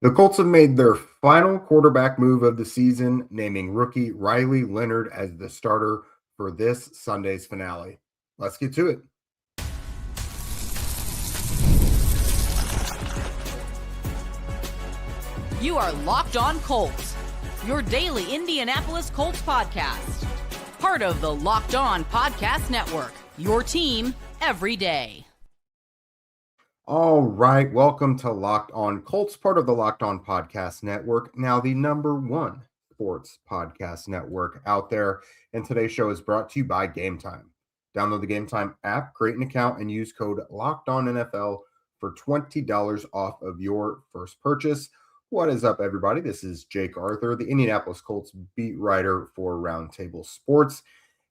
The Colts have made their final quarterback move of the season, naming rookie Riley Leonard as the starter for this Sunday's finale. Let's get to it. You are Locked On Colts, your daily Indianapolis Colts podcast. Part of the Locked On Podcast Network, your team every day. All right, welcome to Locked On Colts, part of the Locked On Podcast Network, now the #1 sports podcast network out there. And today's show is brought to you by Gametime. Download the Gametime app, create an account, and use code LOCKEDONNFL for $20 off of your first purchase. What is up, everybody? This is Jake Arthur, the Indianapolis Colts beat writer for Roundtable Sports.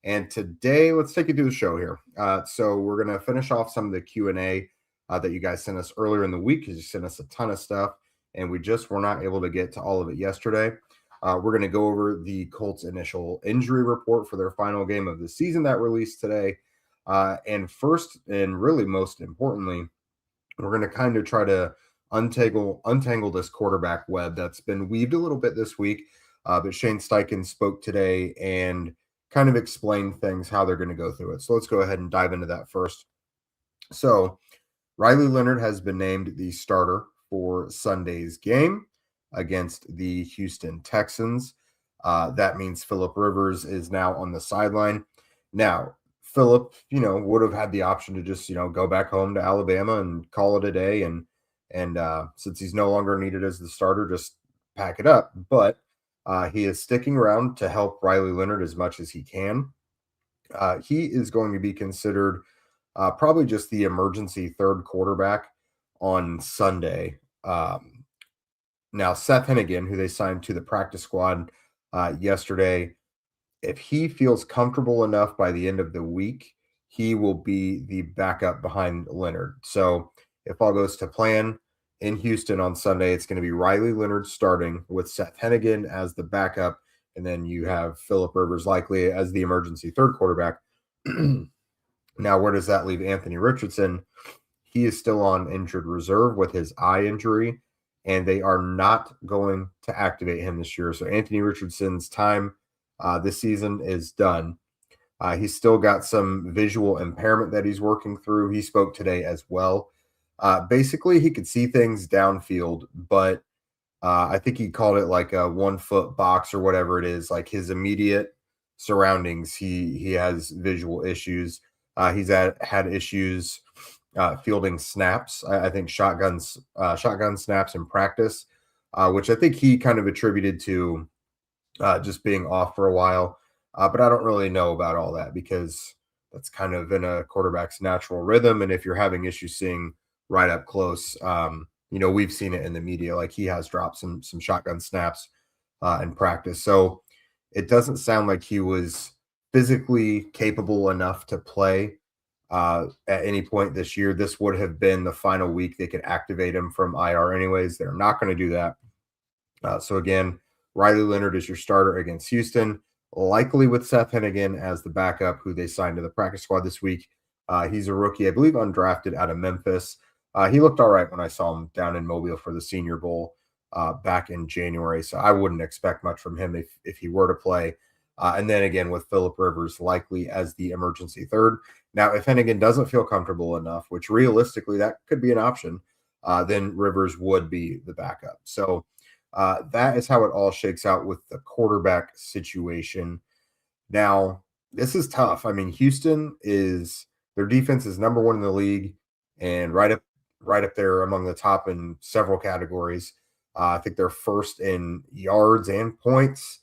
And today, let's take you through the show here. So we're going to finish off some of the Q&A that you guys sent us earlier in the week, because you sent us a ton of stuff, and we just were not able to get to all of it yesterday. We're going to go over the Colts' initial injury report for their final game of the season that released today. And first, and really most importantly, we're going to kind of try to untangle this quarterback web that's been weaved a little bit this week. But Shane Steichen spoke today and kind of explained things, how they're going to go through it. So let's go ahead and dive into that first. So Riley Leonard has been named the starter for Sunday's game against the Houston Texans. That means Phillip Rivers is now on the sideline. Now, Phillip, would have had the option to just, go back home to Alabama and call it a day. And since he's no longer needed as the starter, just pack it up. But he is sticking around to help Riley Leonard as much as he can. He is going to be considered probably just the emergency third quarterback on Sunday. Now, Seth Henigan, who they signed to the practice squad yesterday, if he feels comfortable enough by the end of the week, he will be the backup behind Leonard. So if all goes to plan in Houston on Sunday, it's going to be Riley Leonard starting with Seth Henigan as the backup, and then you have Phillip Rivers likely as the emergency third quarterback. Now, where does that leave Anthony Richardson? He is still on injured reserve with his eye injury, and they are not going to activate him this year. So Anthony Richardson's time this season is done. He's still got some visual impairment that he's working through. He spoke today as well. Basically, he could see things downfield, but I think he called it like a 1 foot box or whatever it is, like his immediate surroundings. He has visual issues. He's had issues fielding snaps. I think shotgun snaps in practice, which I think he kind of attributed to just being off for a while. But I don't really know about all that, because that's kind of in a quarterback's natural rhythm. And if you're having issues seeing right up close, we've seen it in the media, like he has dropped some shotgun snaps in practice. So it doesn't sound like he was physically capable enough to play at any point this year. This would have been the final week they could activate him from IR anyways. They're not going to do that. So again, Riley Leonard is your starter against Houston, likely with Seth Henigan as the backup, who they signed to the practice squad this week. He's a rookie, I believe, undrafted out of Memphis. He looked all right when I saw him down in Mobile for the Senior Bowl back in January. So I wouldn't expect much from him if he were to play. And then again, with Phillip Rivers likely as the emergency third. Now, if Henigan doesn't feel comfortable enough, which realistically that could be an option, then Rivers would be the backup. So that is how it all shakes out with the quarterback situation. Now, this is tough. I mean, Houston their defense is #1 in the league, and right up there among the top in several categories. I think they're first in yards and points.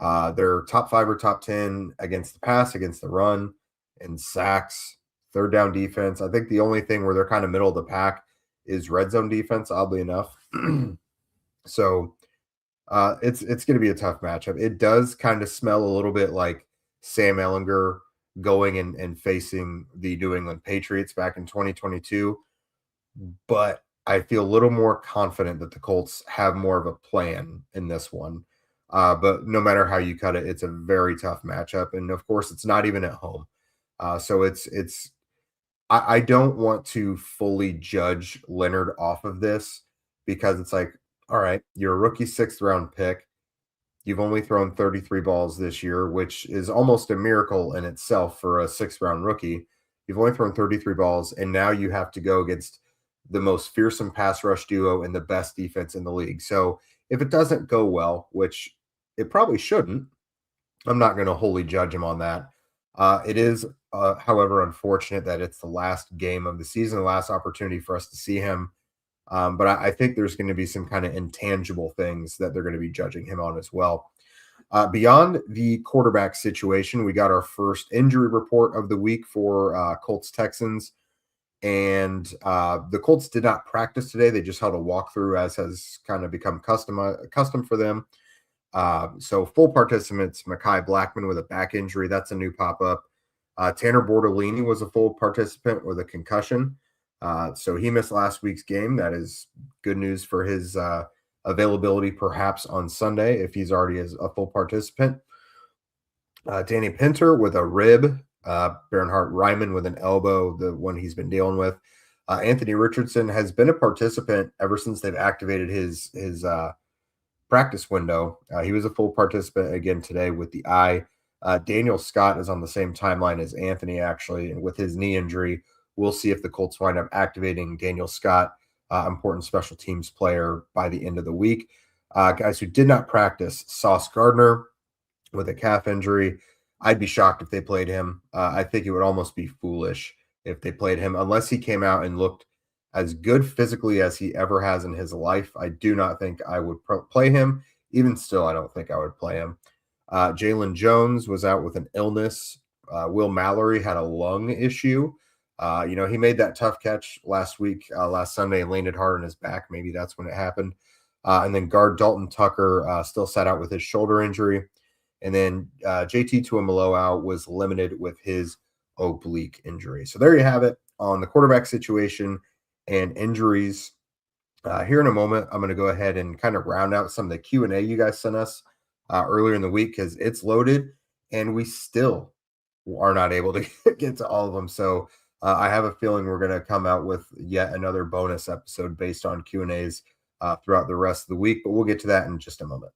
They're top 5 or top 10 against the pass, against the run, and sacks, third down defense. I think the only thing where they're kind of middle of the pack is red zone defense, oddly enough. So it's going to be a tough matchup. It does kind of smell a little bit like Sam Ehlinger going and facing the New England Patriots back in 2022. But I feel a little more confident that the Colts have more of a plan in this one. But no matter how you cut it, it's a very tough matchup. And of course, it's not even at home. So I don't want to fully judge Leonard off of this, because it's like, All right, you're a rookie 6th-round pick. You've only thrown 33 balls this year, which is almost a miracle in itself for a 6th-round rookie. You've only thrown 33 balls, and now you have to go against the most fearsome pass rush duo and the best defense in the league. So if it doesn't go well, which it probably shouldn't, I'm not going to wholly judge him on that. It is, however, unfortunate that it's the last game of the season, the last opportunity for us to see him. But I think there's going to be some kind of intangible things that they're going to be judging him on as well. Beyond the quarterback situation, we got our first injury report of the week for Colts Texans. And the Colts did not practice today. They just held a walkthrough, as has kind of become custom for them. So full participants, Mekhi Blackman with a back injury. That's a new pop-up. Tanner Bortolini was a full participant with a concussion. So he missed last week's game. That is good news for his availability perhaps on Sunday if he's already a full participant. Danny Pinter with a rib. Bernhard Ryman with an elbow, the one he's been dealing with. Anthony Richardson has been a participant ever since they've activated his practice window. He was a full participant again today with the eye. Daniel Scott is on the same timeline as Anthony, actually, and with his knee injury, we'll see if the Colts wind up activating Daniel Scott, important special teams player, by the end of the week. Guys who did not practice, Sauce Gardner with a calf injury. I'd be shocked if they played him. I think it would almost be foolish if they played him, unless he came out and looked as good physically as he ever has in his life. I do not think I would play him. Even still, I don't think I would play him. Jalen Jones was out with an illness. Will Mallory had a lung issue. He made that tough catch last Sunday, and landed hard on his back. Maybe that's when it happened. And then guard Dalton Tucker still sat out with his shoulder injury. And then JT Tuimoloau was limited with his oblique injury. So there you have it on the quarterback situation and injuries. Here in a moment, I'm going to go ahead and kind of round out some of the Q&A you guys sent us earlier in the week, because it's loaded and we still are not able to get to all of them. So I have a feeling we're going to come out with yet another bonus episode based on Q&As throughout the rest of the week, but we'll get to that in just a moment.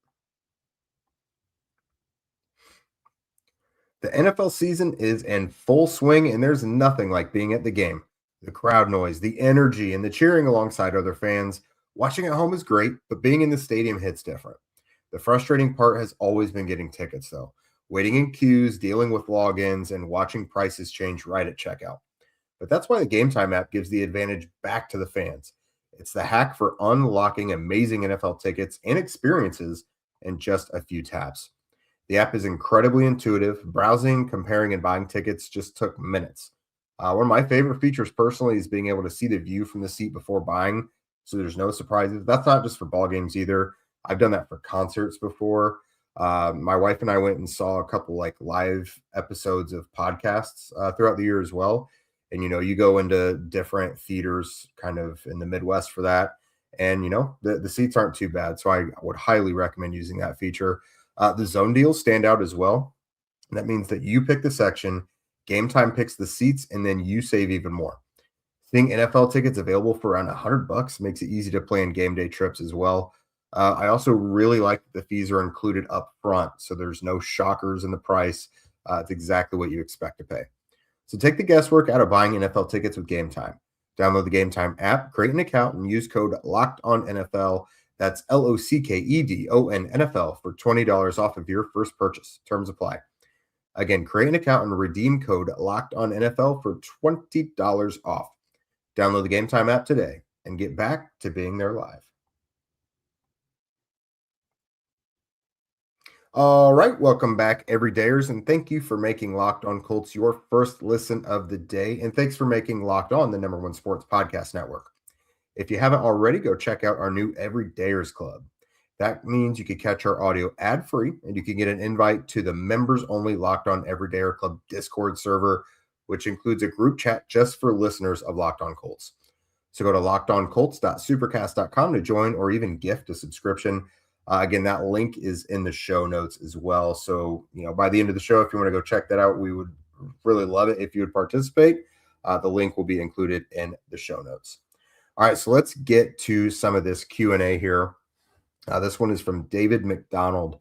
The NFL season is in full swing, and there's nothing like being at the game. The crowd noise, the energy, and the cheering alongside other fans. Watching at home is great, but being in the stadium hits different. The frustrating part has always been getting tickets, though. Waiting in queues, dealing with logins, and watching prices change right at checkout. But that's why the Gametime app gives the advantage back to the fans. It's the hack for unlocking amazing NFL tickets and experiences in just a few taps. The app is incredibly intuitive. Browsing, comparing, and buying tickets just took minutes. One of my favorite features personally is being able to see the view from the seat before buying, so there's no surprises. That's not just for ball games either. I've done that for concerts before. My wife and I went and saw a couple live episodes of podcasts throughout the year as well. And, you go into different theaters kind of in the Midwest for that. And, the seats aren't too bad. So I would highly recommend using that feature. The zone deals stand out as well. And that means that you pick the section, Gametime picks the seats, and then you save even more. Seeing NFL tickets available for around $100 makes it easy to plan game day trips as well. I also really like that the fees are included up front, so there's no shockers in the price. It's exactly what you expect to pay. So take the guesswork out of buying NFL tickets with Gametime. Download the Gametime app, create an account, and use code LOCKEDONNFL. That's LOCKEDON NFL for $20 off of your first purchase. Terms apply. Again, create an account and redeem code LOCKEDONNFL for $20 off. Download the Gametime app today and get back to being there live. All right, welcome back, everydayers, and thank you for making Locked On Colts your first listen of the day, and thanks for making Locked On the #1 sports podcast network. If you haven't already, go check out our new Everydayers Club. That means you can catch our audio ad-free, and you can get an invite to the members-only Locked On Everydayer Club Discord server, which includes a group chat just for listeners of Locked On Colts. So go to lockedoncolts.supercast.com to join or even gift a subscription. Again, that link is in the show notes as well. So, by the end of the show, if you want to go check that out, we would really love it if you would participate. The link will be included in the show notes. All right, so let's get to some of this Q&A here. This one is from David McDonald.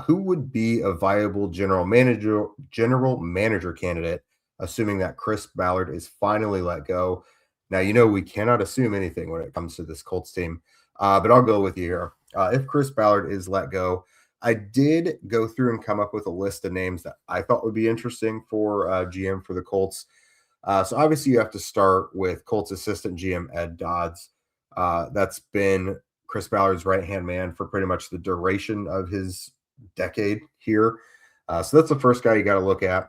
Who would be a viable general manager candidate, assuming that Chris Ballard is finally let go? Now, we cannot assume anything when it comes to this Colts team, but I'll go with you here. If Chris Ballard is let go, I did go through and come up with a list of names that I thought would be interesting for GM for the Colts. So obviously you have to start with Colts assistant GM Ed Dodds. That's been Chris Ballard's right-hand man for pretty much the duration of his decade here. So that's the first guy you got to look at.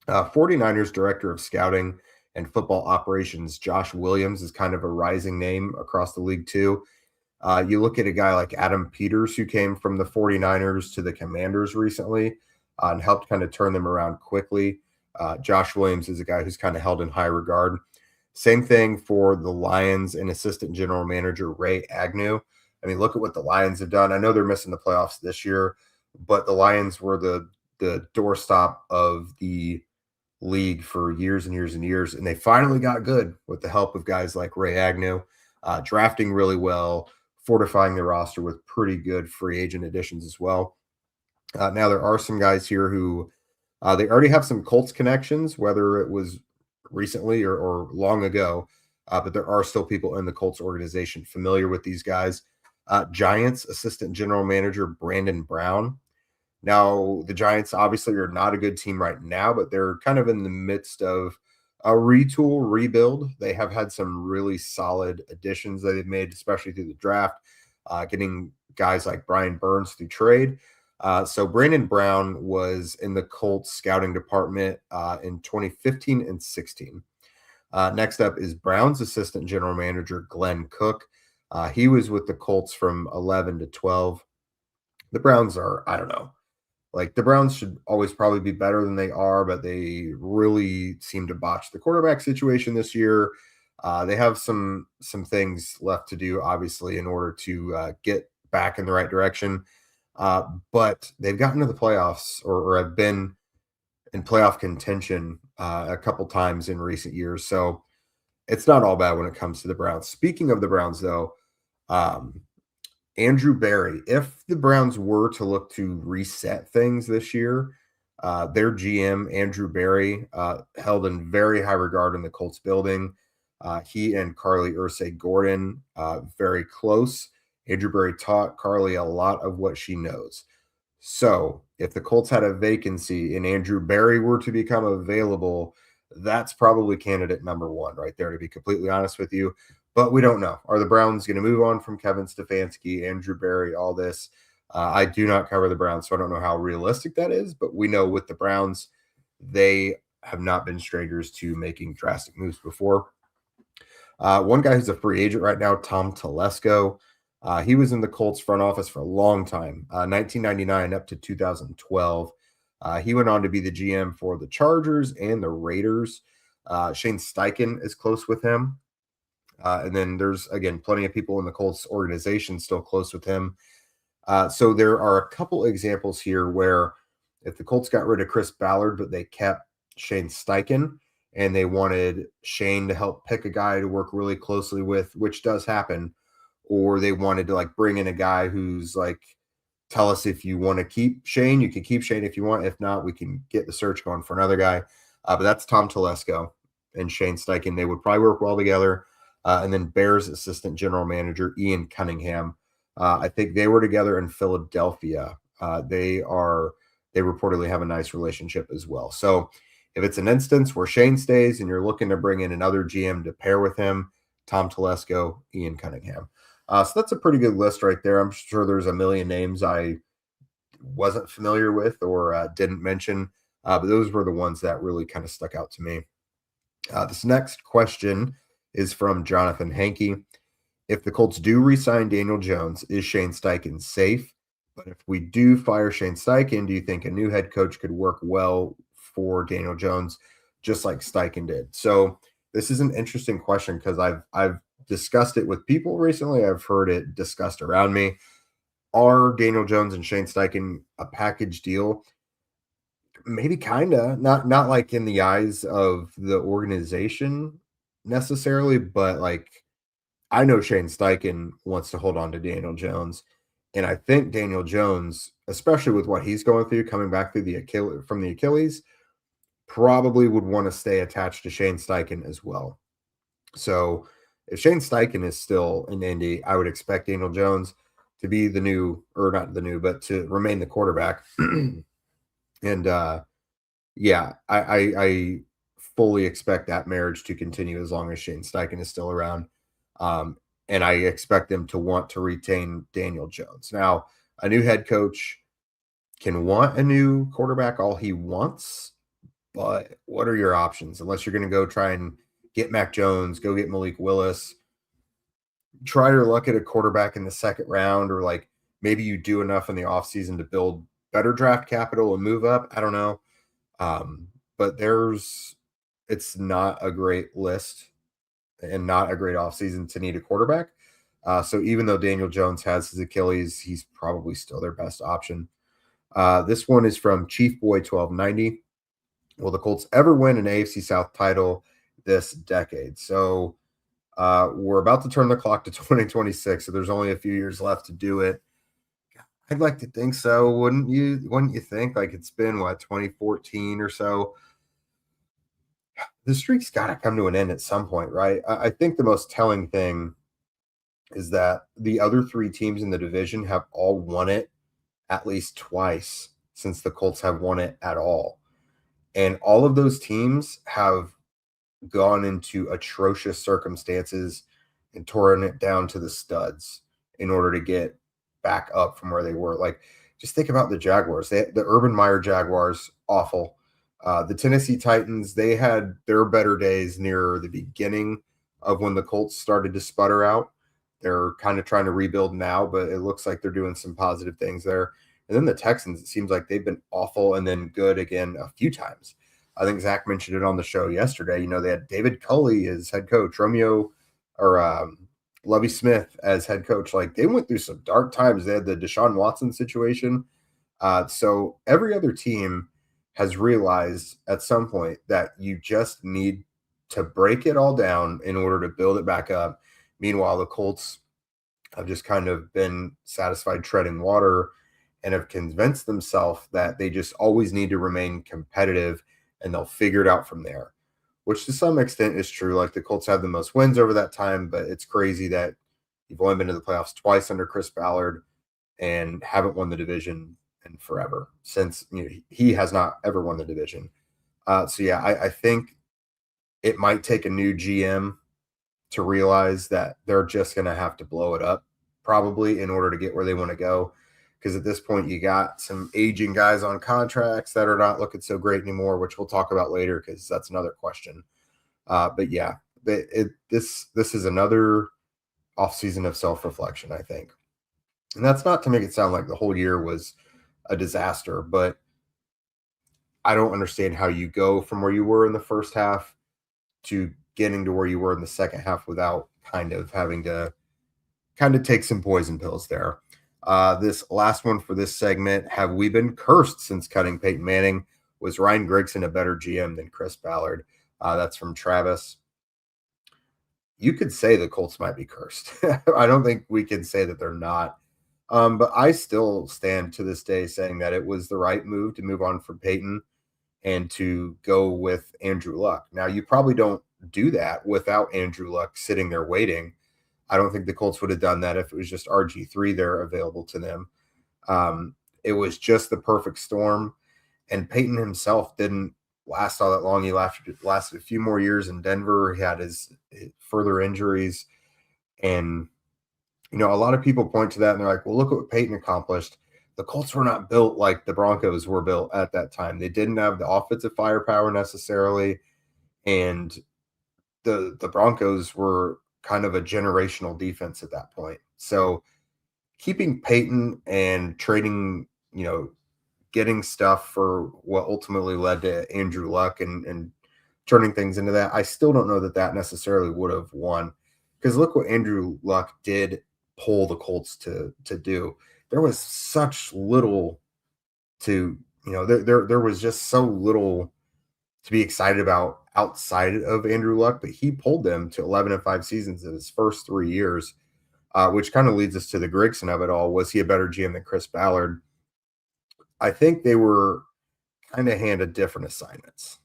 49ers director of scouting and football operations, Josh Williams, is kind of a rising name across the league too. You look at a guy like Adam Peters, who came from the 49ers to the Commanders recently and helped kind of turn them around quickly. Josh Williams is a guy who's kind of held in high regard. Same thing for the Lions and assistant general manager Ray Agnew. I mean, look at what the Lions have done. I know they're missing the playoffs this year, but the Lions were the doorstop of the league for years and years and years, and they finally got good with the help of guys like Ray Agnew, drafting really well, fortifying their roster with pretty good free agent additions as well. Now, there are some guys here who they already have some Colts connections, whether it was recently or long ago, but there are still people in the Colts organization familiar with these guys. Giants assistant general manager Brandon Brown. Now, the Giants obviously are not a good team right now, but they're kind of in the midst of a rebuild. They have had some really solid additions that they've made, especially through the draft, getting guys like Brian Burns through trade. So Brandon Brown was in the Colts scouting department in 2015 and 16. Next up is Brown's assistant general manager, Glenn Cook. He was with the Colts from 11 to 12. The Browns are, I don't know, like the Browns should always probably be better than they are, but they really seem to botch the quarterback situation this year. They have some things left to do, obviously, in order to get back in the right direction. But they've gotten to the playoffs or have been in playoff contention a couple times in recent years. So it's not all bad when it comes to the Browns. Speaking of the Browns, though, Andrew Berry, if the Browns were to look to reset things this year, their GM, Andrew Berry, held in very high regard in the Colts building. He and Carly Ursay-Gordon, very close. Andrew Berry taught Carly a lot of what she knows. So if the Colts had a vacancy and Andrew Berry were to become available, that's probably candidate number one right there, to be completely honest with you. But we don't know. Are the Browns going to move on from Kevin Stefanski, Andrew Berry, all this? I do not cover the Browns, so I don't know how realistic that is. But we know with the Browns, they have not been strangers to making drastic moves before. One guy who's a free agent right now, Tom Telesco. He was in the Colts front office for a long time, 1999 up to 2012. He went on to be the GM for the Chargers and the Raiders. Shane Steichen is close with him. And then there's, again, plenty of people in the Colts organization still close with him. So there are a couple examples here where if the Colts got rid of Chris Ballard, but they kept Shane Steichen and they wanted Shane to help pick a guy to work really closely with, which does happen, or they wanted to like bring in a guy who's like, tell us if you want to keep Shane, you can keep Shane if you want. If not, we can get the search going for another guy. But that's Tom Telesco and Shane Steichen. They would probably work well together. And then Bears assistant general manager Ian Cunningham. I think they were together in Philadelphia. They reportedly have a nice relationship as well. So if it's an instance where Shane stays and you're looking to bring in another GM to pair with him, Tom Telesco, Ian Cunningham. So that's a pretty good list right there. I'm sure there's a million names I wasn't familiar with or didn't mention, but those were the ones that really kind of stuck out to me. This next question is from Jonathan Hankey. If the Colts do re-sign Daniel Jones, is Shane Steichen safe? But if we do fire Shane Steichen, do you think a new head coach could work well for Daniel Jones, just like Steichen did? So this is an interesting question because I've discussed it with people recently. I've heard it discussed around me. Are Daniel Jones and Shane Steichen a package deal? Maybe kind of, not like in the eyes of the organization necessarily, but like I know Shane Steichen wants to hold on to Daniel Jones. And I think Daniel Jones, especially with what he's going through, coming back through from the Achilles, probably would want to stay attached to Shane Steichen as well. So if Shane Steichen is still in Indy, I would expect Daniel Jones to be the new, or not the new, but to remain the quarterback. And I fully expect that marriage to continue as long as Shane Steichen is still around. And I expect them to want to retain Daniel Jones. Now, a new head coach can want a new quarterback all he wants, but what are your options? Unless you're going to go try and get Mac Jones, go get Malik Willis, try your luck at a quarterback in the second round, or like maybe you do enough in the offseason to build better draft capital and move up. I don't know. But it's not a great list and not a great offseason to need a quarterback. So even though Daniel Jones has his Achilles, he's probably still their best option. This one is from Chief Boy 1290. Will the Colts ever win an AFC South title this decade? So we're about to turn the clock to 2026, so there's only a few years left to do it. I'd like to think so. Wouldn't you think? Like, it's been 2014 or so. The streak's got to come to an end at some point, right? I think the most telling thing is that the other three teams in the division have all won it at least twice since the Colts have won it at all. And all of those teams have gone into atrocious circumstances and torn it down to the studs in order to get back up from where they were. Like, just think about the Jaguars. The Urban Meyer Jaguars, awful. The Tennessee Titans, they had their better days near the beginning of when the Colts started to sputter out. They're kind of trying to rebuild now, but it looks like they're doing some positive things there. And then the Texans, it seems like they've been awful and then good again a few times. I think Zach mentioned it on the show yesterday. They had David Culley as head coach, Lovie Smith as head coach. Like, they went through some dark times. They had the Deshaun Watson situation. So every other team has realized at some point that you just need to break it all down in order to build it back up. Meanwhile, the Colts have just kind of been satisfied treading water and have convinced themselves that they just always need to remain competitive and they'll figure it out from there, which to some extent is true. Like, the Colts have the most wins over that time, but it's crazy that you've only been to the playoffs twice under Chris Ballard and haven't won the division in forever, since he has not ever won the division. I think it might take a new GM to realize that they're just going to have to blow it up probably in order to get where they want to go. Because at this point, you got some aging guys on contracts that are not looking so great anymore, which we'll talk about later because that's another question. This is another offseason of self-reflection, I think. And that's not to make it sound like the whole year was a disaster, but I don't understand how you go from where you were in the first half to getting to where you were in the second half without kind of having to take some poison pills there. This last one for this segment, have we been cursed since cutting Peyton Manning? Was Ryan Grigson a better GM than Chris Ballard? That's from Travis. You could say the Colts might be cursed. I don't think we can say that they're not. But I still stand to this day saying that it was the right move to move on from Peyton and to go with Andrew Luck. Now, you probably don't do that without Andrew Luck sitting there waiting. I don't think the Colts would have done that if it was just RG3 there available to them. It was just the perfect storm. And Peyton himself didn't last all that long. He lasted a few more years in Denver. He had his further injuries. And, a lot of people point to that and they're like, well, look what Peyton accomplished. The Colts were not built like the Broncos were built at that time. They didn't have the offensive firepower necessarily. And the Broncos were kind of a generational defense at that point. So keeping Peyton and trading, getting stuff for what ultimately led to Andrew Luck and turning things into that, I still don't know that necessarily would have won. Because look what Andrew Luck did pull the Colts to do. There was such little to, there was just so little to be excited about outside of Andrew Luck, but he pulled them to 11-5 seasons in his first 3 years. which kind of leads us to the Grigson of it all. Was he a better GM than Chris Ballard? I think they were kind of handed different assignments.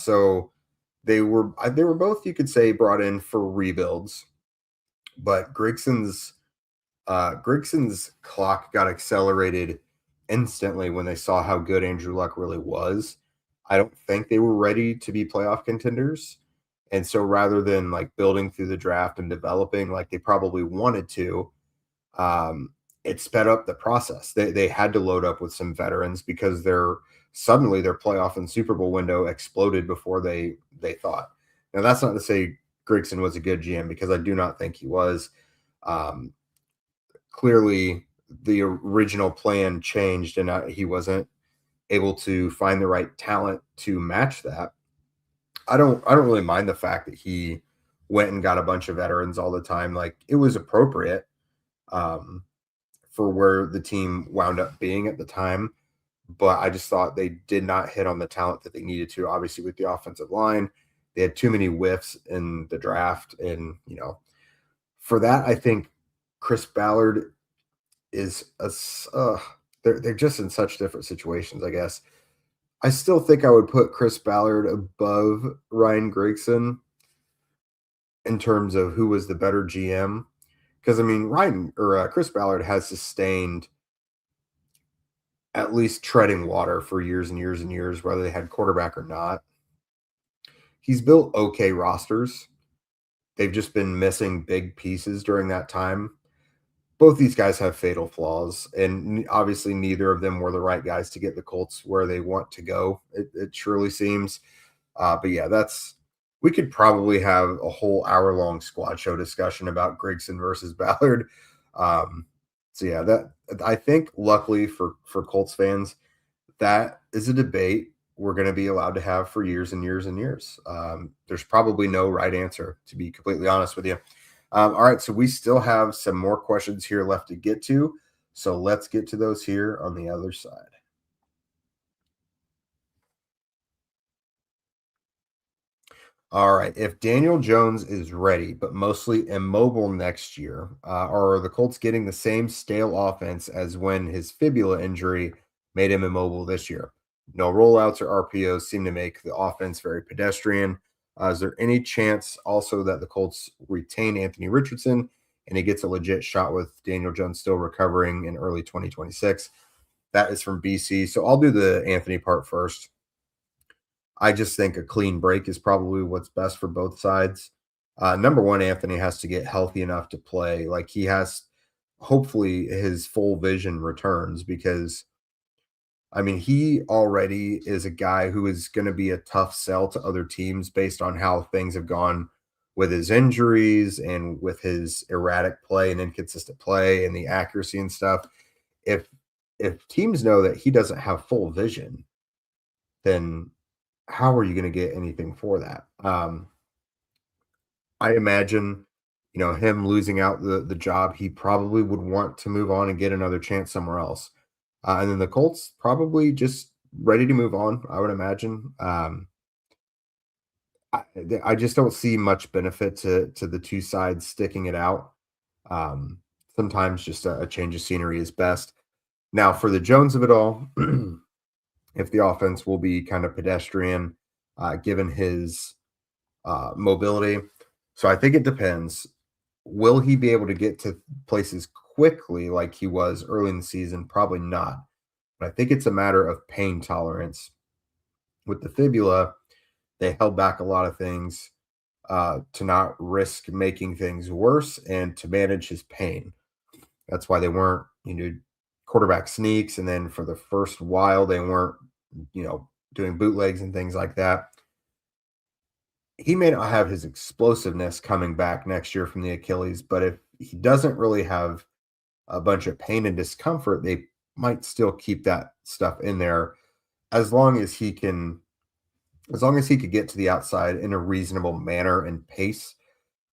So they were both, you could say, brought in for rebuilds, but Grigson's clock got accelerated instantly when they saw how good Andrew Luck really was. I don't think they were ready to be playoff contenders. And so rather than like building through the draft and developing like they probably wanted to, it sped up the process. They had to load up with some veterans because suddenly their playoff and Super Bowl window exploded before they thought. Now that's not to say Grigson was a good GM, because I do not think he was. Clearly the original plan changed and he wasn't able to find the right talent to match that. I don't really mind the fact that he went and got a bunch of veterans all the time. Like, it was appropriate for where the team wound up being at the time. But I just thought they did not hit on the talent that they needed to. Obviously, with the offensive line, they had too many whiffs in the draft. And, for that, I think Chris Ballard is they're just in such different situations, I guess. I still think I would put Chris Ballard above Ryan Grigson in terms of who was the better GM. Because, I mean, Chris Ballard has sustained at least treading water for years and years and years, whether they had quarterback or not. He's built okay rosters. They've just been missing big pieces during that time. Both these guys have fatal flaws, and obviously neither of them were the right guys to get the Colts where they want to go. It surely seems. But yeah, we could probably have a whole hour-long squad show discussion about Grigson versus Ballard. So yeah, that I think luckily for Colts fans, that is a debate we're going to be allowed to have for years and years and years. There's probably no right answer, to be completely honest with you. All right, so we still have some more questions here left to get to. So let's get to those here on the other side. All right, if Daniel Jones is ready, but mostly immobile next year, are the Colts getting the same stale offense as when his fibula injury made him immobile this year? No rollouts or RPOs seem to make the offense very pedestrian. Is there any chance also that the Colts retain Anthony Richardson and he gets a legit shot with Daniel Jones still recovering in early 2026? That is from BC. So I'll do the Anthony part first. I just think a clean break is probably what's best for both sides. Number one, Anthony has to get healthy enough to play. Like, he has, hopefully his full vision returns, because I mean, he already is a guy who is going to be a tough sell to other teams based on how things have gone with his injuries and with his erratic play and inconsistent play and the accuracy and stuff. If teams know that he doesn't have full vision, then how are you going to get anything for that? I imagine, him losing out the job, he probably would want to move on and get another chance somewhere else. And then the Colts probably just ready to move on, I would imagine. I just don't see much benefit to the two sides sticking it out. Sometimes just a change of scenery is best. Now, for the Jones of it all, if the offense will be kind of pedestrian, given his mobility. So I think it depends. Will he be able to get to places quickly like he was early in the season? Probably not. But I think it's a matter of pain tolerance. With the fibula, they held back a lot of things to not risk making things worse and to manage his pain. That's why they weren't, quarterback sneaks. And then for the first while, they weren't, doing bootlegs and things like that. He may not have his explosiveness coming back next year from the Achilles, but if he doesn't really have a bunch of pain and discomfort, they might still keep that stuff in there as long as he could get to the outside in a reasonable manner and pace.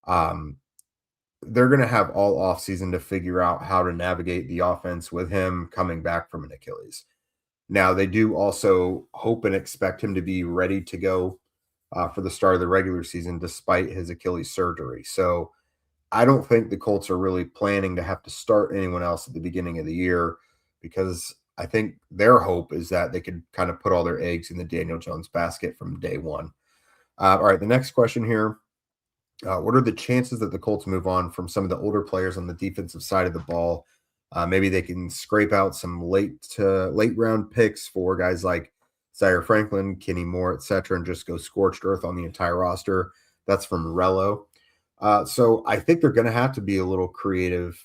They're going to have all offseason to figure out how to navigate the offense with him coming back from an Achilles. Now, they do also hope and expect him to be ready to go for the start of the regular season, despite his Achilles surgery. So I don't think the Colts are really planning to have to start anyone else at the beginning of the year, because I think their hope is that they could kind of put all their eggs in the Daniel Jones basket from day one. All right, the next question here. What are the chances that the Colts move on from some of the older players on the defensive side of the ball? Maybe they can scrape out some late round picks for guys like Zaire Franklin, Kenny Moore, etc., and just go scorched earth on the entire roster. That's from Rello. So I think they're going to have to be a little creative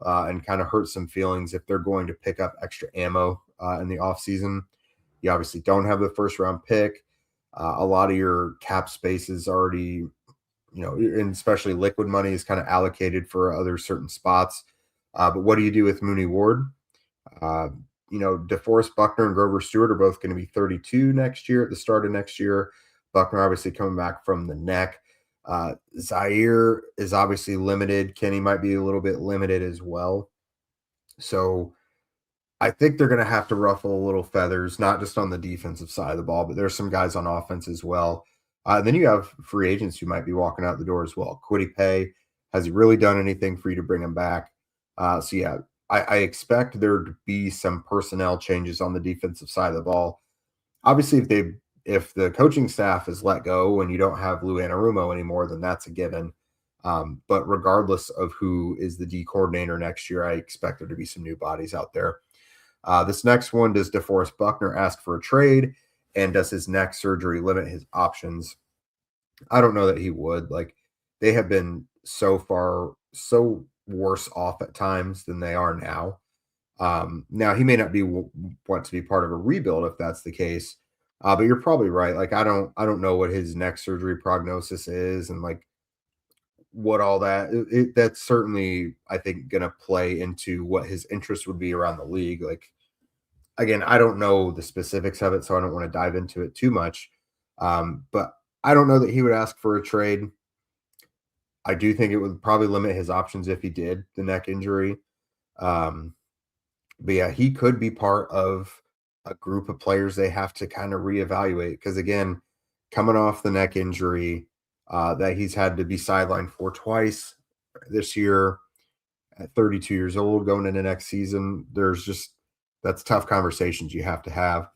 and kind of hurt some feelings if they're going to pick up extra ammo in the offseason. You obviously don't have the first round pick. A lot of your cap space is already, and especially liquid money is kind of allocated for other certain spots. But what do you do with Mooney Ward? DeForest Buckner and Grover Stewart are both going to be 32 next year at the start of next year. Buckner obviously coming back from the neck. Zaire is obviously limited. Kenny might be a little bit limited as well. So I think they're going to have to ruffle a little feathers, not just on the defensive side of the ball, but there's some guys on offense as well. Then you have free agents who might be walking out the door as well. Kwity Paye, has he really done anything for you to bring him back? I expect there to be some personnel changes on the defensive side of the ball. Obviously, if the coaching staff is let go and you don't have Lou Anarumo anymore, then that's a given. But regardless of who is the D coordinator next year, I expect there to be some new bodies out there. This next one, does DeForest Buckner ask for a trade? And does his neck surgery limit his options? I don't know that he would. Like, they have been so worse off at times than they are now. Now he may not want to be part of a rebuild if that's the case. But you're probably right. Like, I don't know what his neck surgery prognosis is and like what all that. That's certainly, I think, going to play into what his interest would be around the league. Like, again, I don't know the specifics of it, so I don't want to dive into it too much. But I don't know that he would ask for a trade. I do think it would probably limit his options if he did the neck injury. But yeah, he could be part of a group of players they have to kind of reevaluate. Because again, coming off the neck injury that he's had to be sidelined for twice this year at 32 years old going into next season, that's tough conversations you have to have.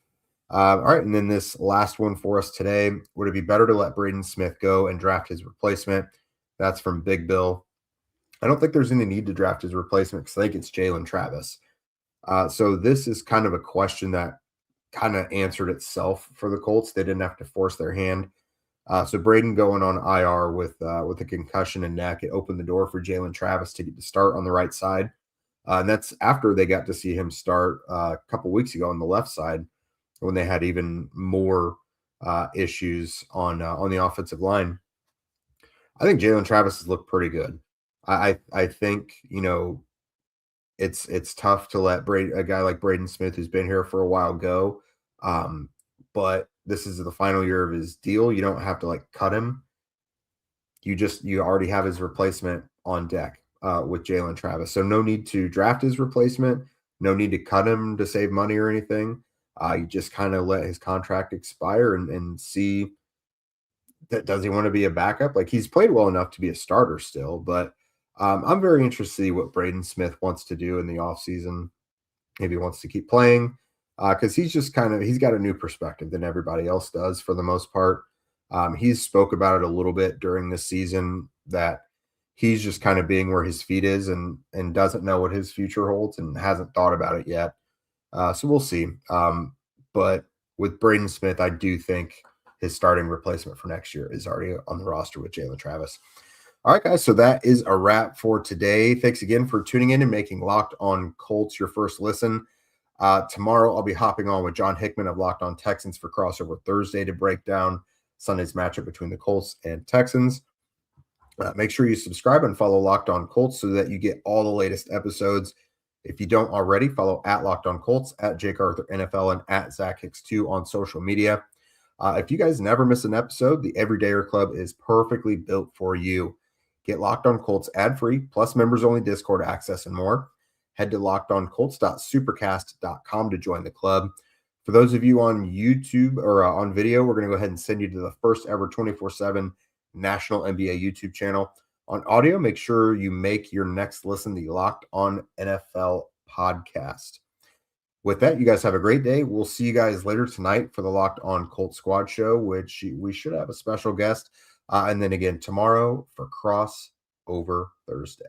All right, and then this last one for us today, would it be better to let Braden Smith go and draft his replacement? That's from Big Bill. I don't think there's any need to draft his replacement because I think it's Jalen Travis. So this is kind of a question that kind of answered itself for the Colts. They didn't have to force their hand. So Braden going on IR with a concussion and neck, it opened the door for Jalen Travis to get to start on the right side. And that's after they got to see him start a couple weeks ago on the left side when they had even more issues on the offensive line. I think Jalen Travis has looked pretty good. I think, it's tough to let a guy like Braden Smith, who's been here for a while, go. But this is the final year of his deal. You don't have to like cut him. You already have his replacement on deck with Jalen Travis. So no need to draft his replacement. No need to cut him to save money or anything. You just kind of let his contract expire and see that, does he want to be a backup? Like, he's played well enough to be a starter still, but I'm very interested to see what Braden Smith wants to do in the offseason. Maybe he wants to keep playing because he's got a new perspective than everybody else does for the most part. He's spoke about it a little bit during this season that he's just kind of being where his feet is and doesn't know what his future holds and hasn't thought about it yet. So we'll see. But with Braden Smith, I do think his starting replacement for next year is already on the roster with Jalen Travis. All right, guys, so that is a wrap for today. Thanks again for tuning in and making Locked On Colts your first listen. Tomorrow, I'll be hopping on with John Hickman of Locked On Texans for Crossover Thursday to break down Sunday's matchup between the Colts and Texans. Make sure you subscribe and follow Locked On Colts so that you get all the latest episodes. If you don't already, follow at Locked On Colts, at Jake Arthur NFL, and at Zach Hicks 2 on social media. If you guys never miss an episode, the Everydayer Club is perfectly built for you. Get Locked On Colts ad-free, plus members-only Discord access and more. Head to lockedoncolts.supercast.com to join the club. For those of you on YouTube or on video, we're going to go ahead and send you to the first ever 24/7 national NBA YouTube channel. On audio, make sure you make your next listen the Locked On NFL podcast. With that, you guys have a great day. We'll see you guys later tonight for the Locked On Colts Squad show, which we should have a special guest. And then again tomorrow for Crossover Thursday.